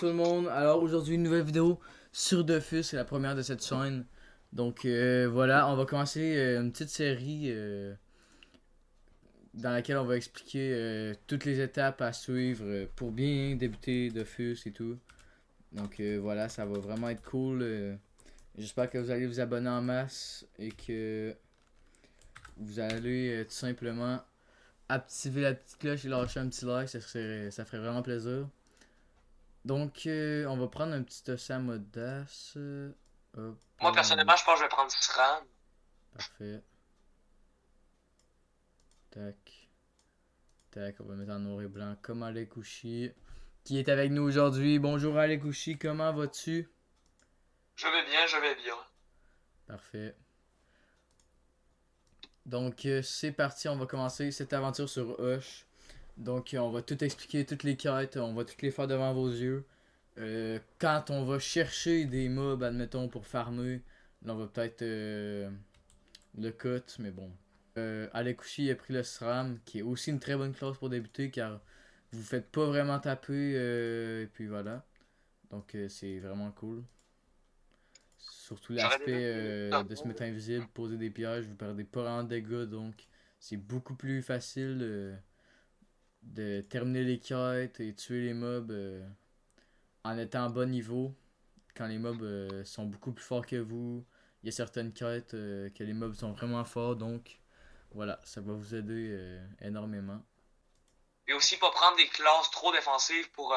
tout le monde. Alors aujourd'hui une nouvelle vidéo sur Dofus, c'est la première de cette chaîne. Donc voilà, on va commencer une petite série dans laquelle on va expliquer toutes les étapes à suivre pour bien débuter Dofus et tout. Donc voilà, ça va vraiment être cool. J'espère que vous allez vous abonner en masse et que vous allez tout simplement activer la petite cloche et lâcher un petit like, ça ferait vraiment plaisir. Donc, on va prendre un petit Ossam audace. Hop, Moi, personnellement, je pense que je vais prendre SRAM. parfait. Tac. Tac, on va mettre en noir et blanc comme Alekouchi. Qui est avec nous aujourd'hui. Bonjour Alekouchi, comment vas-tu? Je vais bien, je vais bien. Parfait. Donc, c'est parti, on va commencer cette aventure sur Hush. Donc, on va tout expliquer, toutes les quêtes, on va toutes les faire devant vos yeux. Quand on va chercher des mobs, admettons, pour farmer, là, on va peut-être le cut, mais bon. Alekushi a pris le SRAM, qui est aussi une très bonne classe pour débuter, car vous faites pas vraiment taper, et puis voilà. Donc, c'est vraiment cool. Surtout J'aurais l'aspect déjà fini top de se 1. mettre invisible, poser des pièges, vous perdez pas vraiment de dégâts, donc c'est beaucoup plus facile de terminer les quêtes et tuer les mobs en étant à bon niveau. Quand les mobs sont beaucoup plus forts que vous, il y a certaines quêtes que les mobs sont vraiment forts, donc voilà, ça va vous aider énormément. Et aussi pas prendre des classes trop défensives pour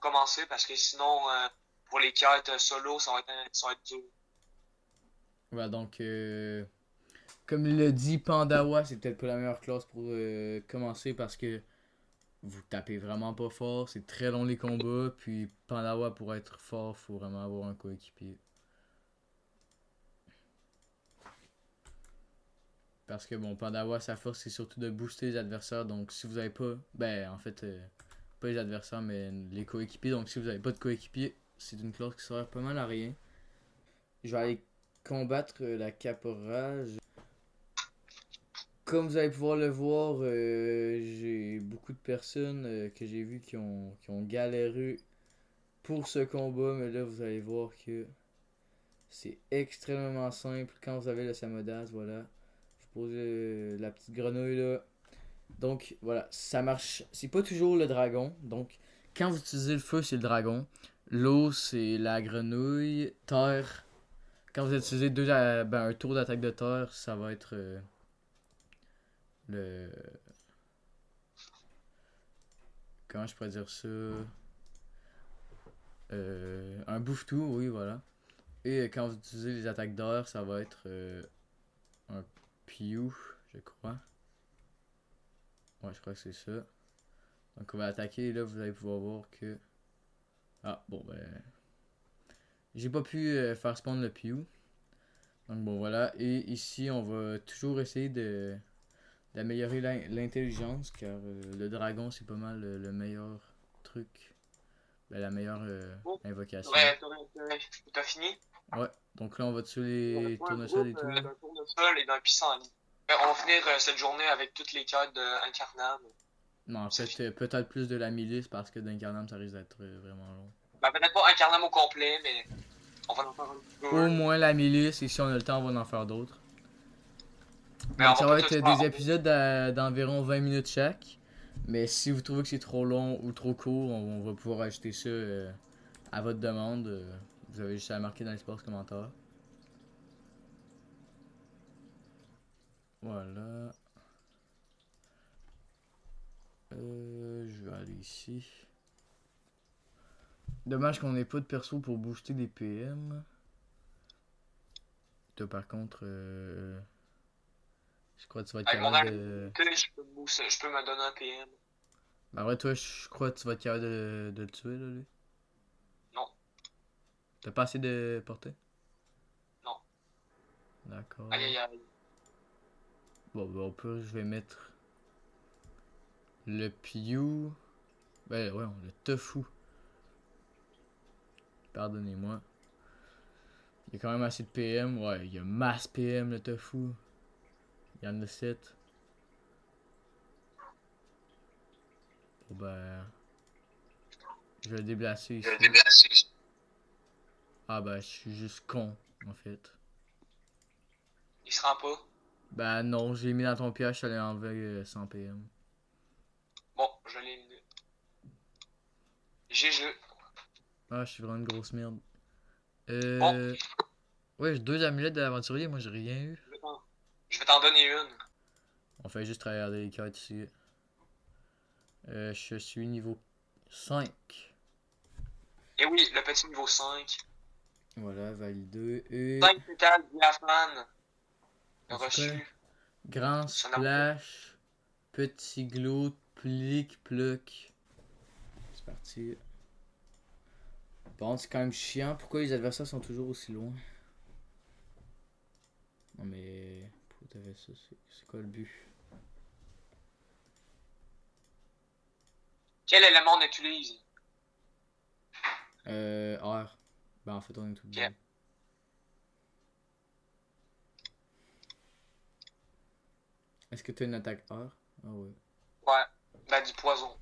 commencer, parce que sinon, pour les quêtes solo, ça va être dur. Voilà, donc comme il l'a dit, Pandawa, c'est peut-être pas la meilleure classe pour commencer parce que vous tapez vraiment pas fort, c'est très long les combats, puis Pandawa pour être fort, faut vraiment avoir un coéquipier. Parce que bon, Pandawa, sa force c'est surtout de booster les adversaires, donc si vous avez pas, ben en fait, pas les adversaires, mais les coéquipiers, donc si vous avez pas de coéquipier, c'est une classe qui sert pas mal à rien. Je vais aller combattre la caporal. Comme vous allez pouvoir le voir, j'ai beaucoup de personnes que j'ai vues qui ont galéré pour ce combat, mais là vous allez voir que c'est extrêmement simple. Quand vous avez le Samodas, voilà, je pose la petite grenouille là. Donc voilà, ça marche. C'est pas toujours le dragon. Donc quand vous utilisez le feu, c'est le dragon. L'eau, c'est la grenouille. Terre, quand vous utilisez un tour d'attaque de terre, ça va être le. Comment je pourrais dire ça? Un bouffe-tout, oui, voilà. Et quand vous utilisez les attaques d'air, ça va être un Piou, je crois. Ouais, je crois que c'est ça. Donc on va attaquer et là vous allez pouvoir voir que. Ah, bon ben. J'ai pas pu faire spawn le Piou. Donc bon voilà. Et ici on va toujours essayer d'améliorer l'intelligence car le dragon c'est pas mal le meilleur truc. Ben, la meilleure Oh, invocation. t'as fini? Ouais. Donc là on va tuer Il les reste pas un tournesols groupe et tout. d'un tournesol et d'un pissenlit. On va finir cette journée avec toutes les quêtes incarnables. Non, en C'est fait, fini. peut-être plus de la milice parce que d'Incarnam, ça risque d'être vraiment long. Ben, peut-être pas incarnable au complet, mais on va en faire un petit Au peu. moins la milice, et si on a le temps, on va en faire d'autres. Mais Donc on va ça pas va tout être faire. des épisodes d'environ 20 minutes chaque. Mais si vous trouvez que c'est trop long ou trop court, on va pouvoir ajouter ça à votre demande. Vous avez juste à marquer dans l'espace commentaire. Voilà. Je vais aller ici. Dommage qu'on ait pas de perso pour booster des PM. Toi par contre, je crois que tu vas être Avec mon capable de... invisibilité, je peux me donner un PM. Ben ouais, toi, je crois que tu vas être capable de le tuer, là, lui. Non, T'as pas assez de portée? non. Aïe, D'accord. aïe, aïe. Bon, ben, au pire, je vais mettre le Piu. Ben, ouais, le Tofu. Pardonnez-moi. Il y a quand même assez de PM. Ouais, il y a masse PM, le Tofu. Il y en a 7. Bon, ben. Je vais le déplacer Je vais ici. le déplacer ici. Ah ben, je suis juste con, en fait. Il se rend pas. Ben non, j'ai mis dans ton piège, je t'allais enlever 100 PM. Bon, je l'ai éliminé. GG. Ah, je suis vraiment une grosse merde. Bon, Ouais, j'ai 2 amulettes de l'aventurier, moi j'ai rien eu. je vais t'en donner une. On fait juste regarder les cartes ici. Je suis niveau 5. Et oui, le petit niveau 5. Voilà, validé. Et 5 pétales diaphane. c'est quoi? Reçu. Grand Son amour. splash, petit glow, plic, pluck. C'est parti. Bon, c'est quand même chiant. Pourquoi les adversaires sont toujours aussi loin? Non mais... Pourquoi t'as fait ça? C'est quoi le but? Quel élément on utilise? R. Ben en fait on est tout Ok. bien. Est-ce que t'as une attaque R? Ah ouais. Ouais. Ben, du poison.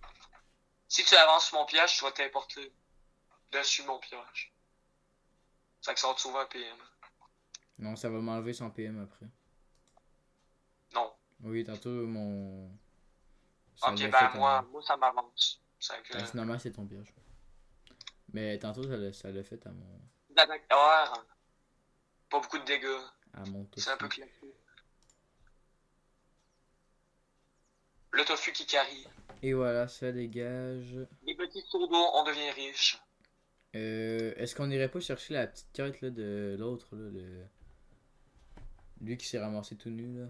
Si tu avances sur mon piège, tu vas t'importer dessus mon piège. C'est ça que ça va te sauver un PM. Non, ça va m'enlever 100 PM après. Non. Oui, tantôt mon... Ça Ok, l'a ben fait à moi, moi. moi ça m'avance. C'est que. Ben, finalement c'est ton piège. Mais tantôt ça l'a fait à mon... L'attaque R, pas beaucoup de dégâts. À mon C'est un peu tofu. claqué. Le tofu qui carry. Et voilà, ça dégage. Les petits seaux d'eau, on devient riche. Est-ce qu'on irait pas chercher la petite quête là, de l'autre, là, lui qui s'est ramassé tout nu là?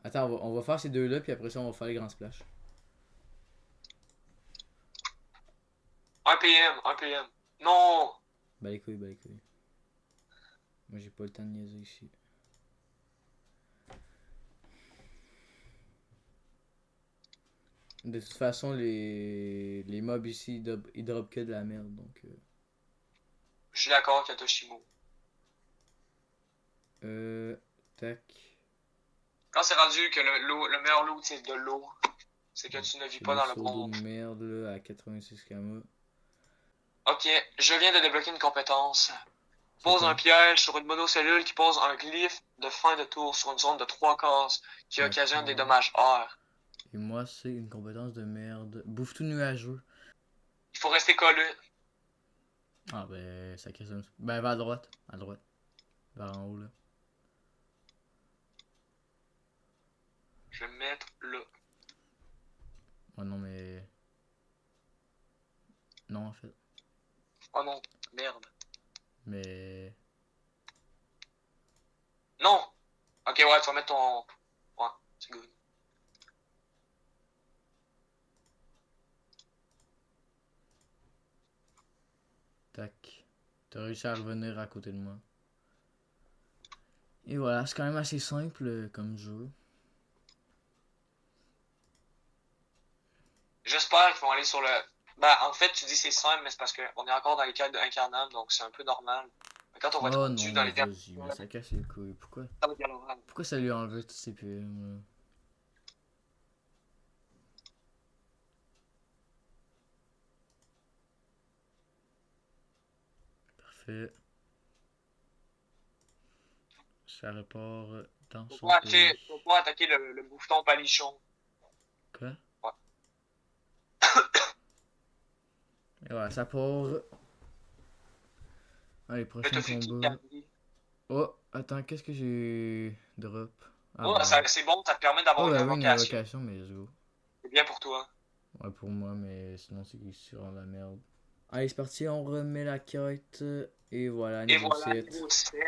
Attends, on va faire ces deux-là, puis après ça, on va faire les grands splash. 1 PM, 1 PM. Non! Bah les couilles, bah les couilles. Moi, j'ai pas le temps de niaiser ici. De toute façon, les mobs ici, ils drop que de la merde, donc... Je suis d'accord, Katoshimo. Tac. Quand c'est rendu que le meilleur loot c'est de l'eau, c'est que tu ne vis J'ai pas des dans le seaux d'eau monde. de merde là, à 86 km. Ok, je viens de débloquer une compétence. C'est Pose quoi? un piège sur une monocellule qui pose un glyphe de fin de tour sur une zone de 3 cases qui occasionne des dommages R. Et moi, c'est une compétence de merde. Bouffe tout nuageux. Il faut rester collé. Ah ben, ça casse un... Ben, va à droite. À droite. Vers en haut, là. Je vais me mettre là. Oh non, mais... Non, en fait. Oh non, merde. Mais... Non! Ok, ouais, tu vas mettre ton... Ouais, c'est good. Tac. T'as réussi à revenir à côté de moi. Et voilà, c'est quand même assez simple comme jeu. J'espère qu'ils vont aller sur le... Ben, en fait, tu dis c'est simple, mais c'est parce qu'on est encore dans les quêtes incarnables, donc c'est un peu normal. Mais quand on va être Oh rendu non, dans mais les derniers... vas-y, mais ça casse les couilles. Pourquoi? dans les dialogues. Pourquoi ça lui a enlevé tous ses PM, là? Parfait. Ça repart dans son pays. Faut pas attaquer le bouffeton palichon. Quoi? Ouais. Et voilà, ça part. Allez, Le prochain tofu qui combat. carry. Oh, attends, qu'est-ce que j'ai drop? Ah Oh, bah. c'est bon, ça te permet d'avoir Oh une bah oui, une invocation. invocation, mais let's go. C'est bien pour toi. Ouais, pour moi, mais sinon c'est sur la merde. Allez, c'est parti, on remet la quête. Et voilà, Et niveau voilà, 7. niveau 7.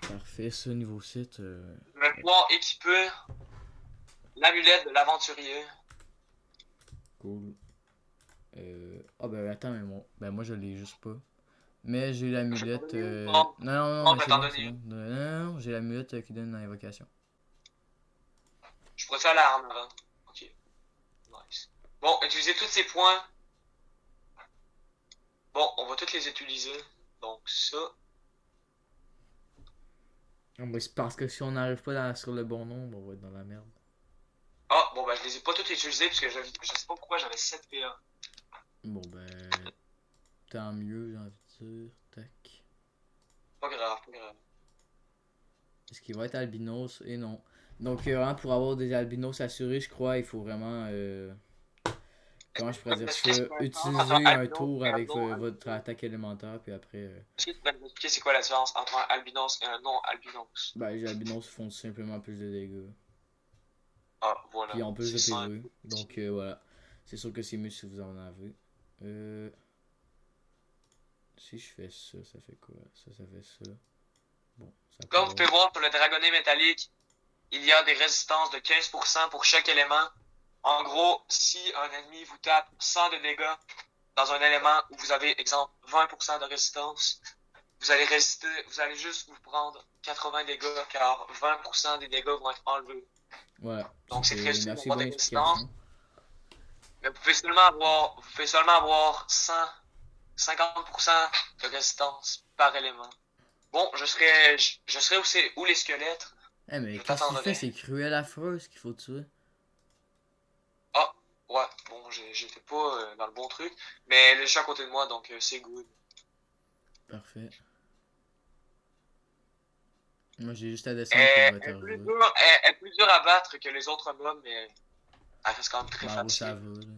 Parfait, ce niveau 7. Je vais pouvoir équiper l'amulette de l'aventurier. Cool. Ah ben attends, mais moi je l'ai juste pas. Mais j'ai l'amulette. Non, non, non, Non, mais je vais c'est t'en bon, donner c'est bon. une. Non, non, non, j'ai l'amulette qui donne l'invocation. Je pourrais faire l'arme avant. Ok. Nice. Bon, utiliser tous ces points. Bon, on va tous les utiliser. Donc ça. Ah, mais c'est parce que si on n'arrive pas sur le bon nombre, on va être dans la merde. Ah, bon, ben, je les ai pas toutes utilisées parce que je sais pas pourquoi j'avais 7 PA. Bon, ben, tant mieux, j'ai envie de dire. Tac. Pas grave, pas grave. Est-ce qu'il va être albinos? Et non. Donc, vraiment, pour avoir des albinos assurés, je crois, il faut vraiment. Comment je pourrais dire Est-ce que ça? c'est quoi la différence entre un Utiliser un albinos tour et un avec votre non-albinos? attaque élémentaire, puis après. Est-ce que tu pourrais m'expliquer c'est quoi la différence entre un albinos et un non-albinos? Ben, les albinos font simplement plus de dégâts. Ah, Puis ils voilà, ont plus c'est de simple. PV. Donc, voilà. C'est sûr que c'est mieux si vous en avez. Euh, si je fais ça, ça fait quoi? Ça fait ça. Bon, ça Comme vous part. pouvez voir, pour le dragonnet métallique, il y a des résistances de 15% pour chaque élément. En gros, si un ennemi vous tape 100 de dégâts dans un élément où vous avez, exemple, 20% de résistance, vous allez juste vous prendre 80 dégâts car 20% des dégâts vont être enlevés. Voilà. Donc c'est très C'était une sûr assez d'avoir des bonne résistances, explication. mais vous pouvez seulement avoir 50% de résistance par élément. Bon, je serai aussi où les squelettes. Eh, mais Je qu'est-ce qu'il fait? t'attendrai. C'est cruel affreuse qu'il faut tuer. Ah, ouais, bon, j'étais pas dans le bon truc, mais le chat à côté de moi, donc c'est good. Parfait. Moi, j'ai juste à descendre pour Elle être est plus heureux. dure, elle est plus dure à battre que les autres mobs, mais elle reste quand même très Ben, en gros, ça facile. va, là.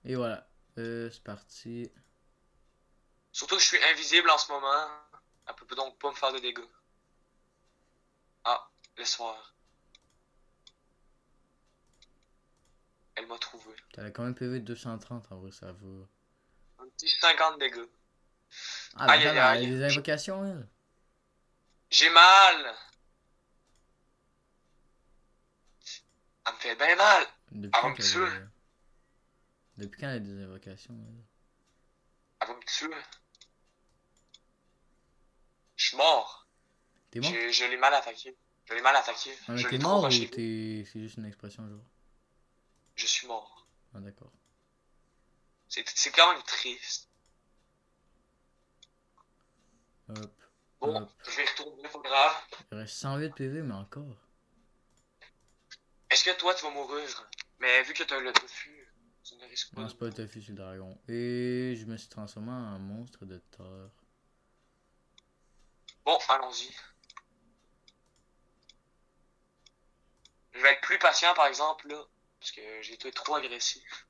Et voilà. C'est parti. Surtout que je suis invisible en ce moment, elle peut donc pas me faire de dégâts. Ah, laisse voir. Elle m'a trouvé. T'avais quand même PV de 230, en vrai, ça va. Un petit 50 dégâts. Ah, ben Aïe ça aïe va, elle a aïe. des invocations, elle. J'ai mal. Elle me fait bien mal. Depuis Elle va quand me qu'elle tuer. a... Depuis quand elle a des invocations, elle? Elle va me tuer. Je suis mort. T'es mort? Je l'ai mal attaqué. Je l'ai mal attaqué. Ah, mais Je t'es l'ai trop mort ou rushé. t'es... C'est juste une expression, genre? Je suis mort. Ah, d'accord. C'est quand même triste. Hop, Bon, hop. je vais retourner, pas grave. Il reste 108 PV, mais encore. Est-ce que toi, tu vas mourir? Mais vu que t'as le tofu, tu ne risques pas Non, de c'est pas le mourir. tofu sur le dragon. Et je me suis transformé en monstre de terre. Bon, allons-y. Je vais être plus patient, par exemple, là. Parce que j'ai été trop agressif.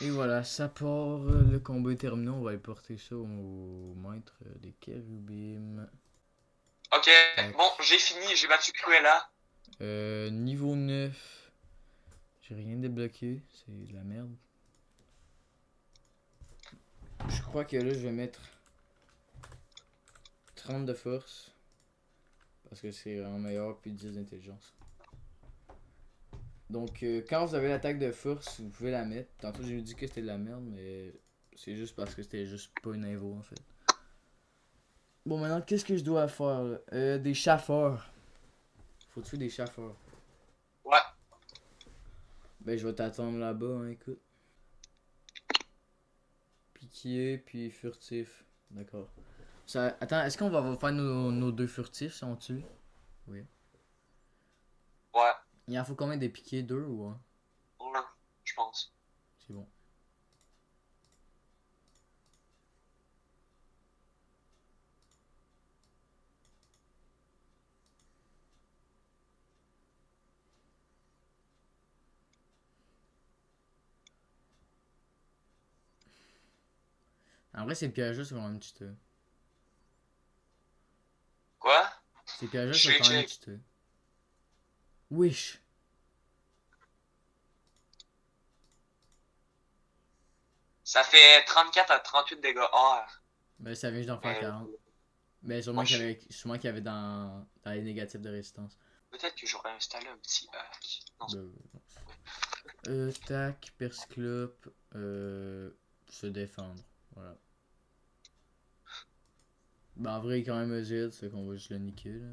Et voilà, ça part. Le combat est terminé. On va aller porter ça au maître des Kérubim. Ok, Tac. bon, j'ai fini. J'ai battu Cruella. Niveau 9. J'ai rien débloqué. C'est de la merde. Je crois que là, je vais mettre 30 de force. Parce que c'est vraiment meilleur. Puis 10 d'intelligence. Donc, quand vous avez l'attaque de force, vous pouvez la mettre. Tantôt, j'ai dit que c'était de la merde, mais c'est juste parce que c'était juste pas une invo en fait. Bon, maintenant, qu'est-ce que je dois faire là? Des chaffeurs. Faut tuer des chaffeurs. Ouais. Ben, je vais t'attendre là-bas, hein, écoute. Piqué, puis furtif. D'accord. Ça... Attends, est-ce qu'on va faire nos deux furtifs si on tue? Oui. Ouais. Il en faut combien de piqués? Deux ou un? Ouais, je pense. C'est bon. En vrai, ces pièges-là sont quand même cheatés. Quoi? Ces pièges-là Je sont vais quand même check. cheatés. Wesh! Ça fait 34 à 38 dégâts R. Ben, ça vient juste d'en faire Mais 40. Ben, moi, sûrement qu'il y avait dans les négatifs de résistance. peut-être que j'aurais installé un petit hack. Non, Ben, non. Tac, persiclope, se défendre. Voilà. Ben, en vrai, il est quand même agile, c'est qu'on va juste le niquer, là.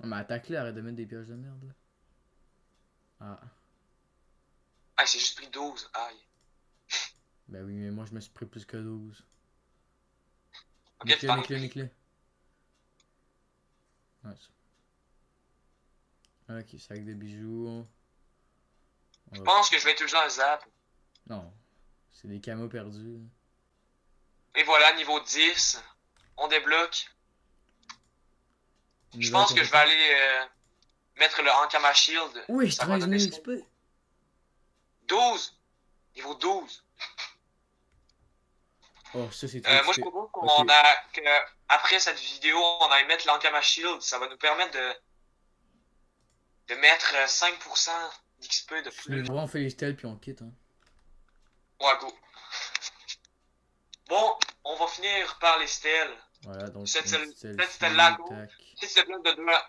Oh, mais attaque-le, arrête de mettre des pièges de merde, là. Ah. ah, c'est juste pris 12. Aïe. Ben oui, mais moi, je me suis pris plus que 12. Ok, tu Nique-le, t'en es nique-le, pris. nique-le. Ouais, ça. Ok, sac de bijoux. On Je va... pense que je vais utiliser un zap. Non, c'est des camos perdus. Et voilà, niveau 10. On débloque. Je Nouvelle pense que je vais compétence. aller mettre le Ankama Shield. Oui, Ça va 13 donner 000 ça. XP. 12. Niveau 12. Oh, ça c'est trop Moi, je XP. propose Ok. après cette vidéo, on aille mettre l'Ankama Shield. Ça va nous permettre de mettre 5% d'XP de Je suis plus. niveau 1, on fait les stèles puis on quitte. Hein. Ouais, go. Bon, on va finir par les stèles. Voilà, donc Cette, une petite stèle cette stèle-là à ici. gauche. Tac.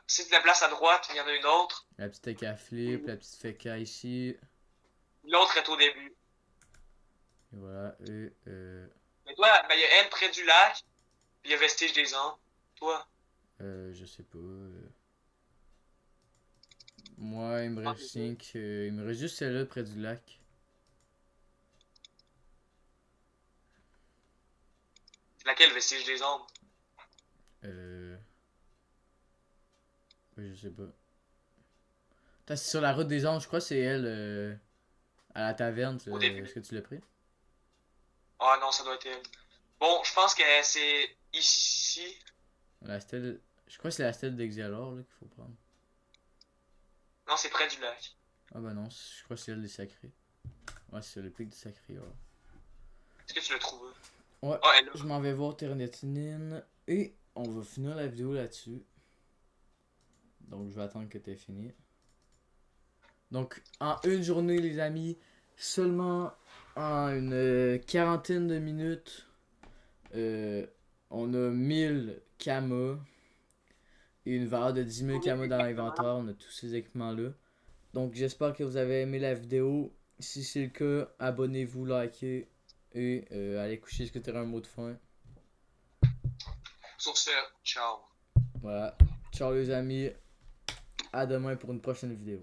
Si tu la places à droite, il y en a une autre. La petite tech à flip, la petite feka ici. L'autre est au début. Et voilà. Et Mais toi, ben, il y a elle près du lac, puis il y a Vestige des Andes. Toi, je sais pas. Moi, il me reste 5. Il me reste juste celle-là près du lac. laquelle Vestige des Andes? Euh. Je sais pas. Attends, c'est sur la route des anges, je crois que c'est elle. À la taverne. Au Est-ce début. que tu l'as pris? Ah non, ça doit être elle. Bon, je pense que c'est ici. La stèle. Je crois que c'est la stèle d'Exialor là qu'il faut prendre. Non, c'est près du lac. Ah bah non, je crois que c'est elle des sacrés. Ouais, c'est le pic des sacrés. Ouais. Est-ce que tu l'as trouvé? Ouais, Ah, elle est là. je m'en vais voir Ternetinine et on va finir la vidéo là-dessus. Donc je vais attendre que tu aies fini. Donc en une journée les amis, seulement en une quarantaine de minutes, on a 1000 kamas et une valeur de 10 000 kamas dans l'inventaire. On a tous ces équipements là. Donc j'espère que vous avez aimé la vidéo. Si c'est le cas, abonnez-vous, likez et allez coucher. Est-ce que tu auras un mot de fin? Sur ce, ciao. Voilà. Ciao les amis. À demain pour une prochaine vidéo.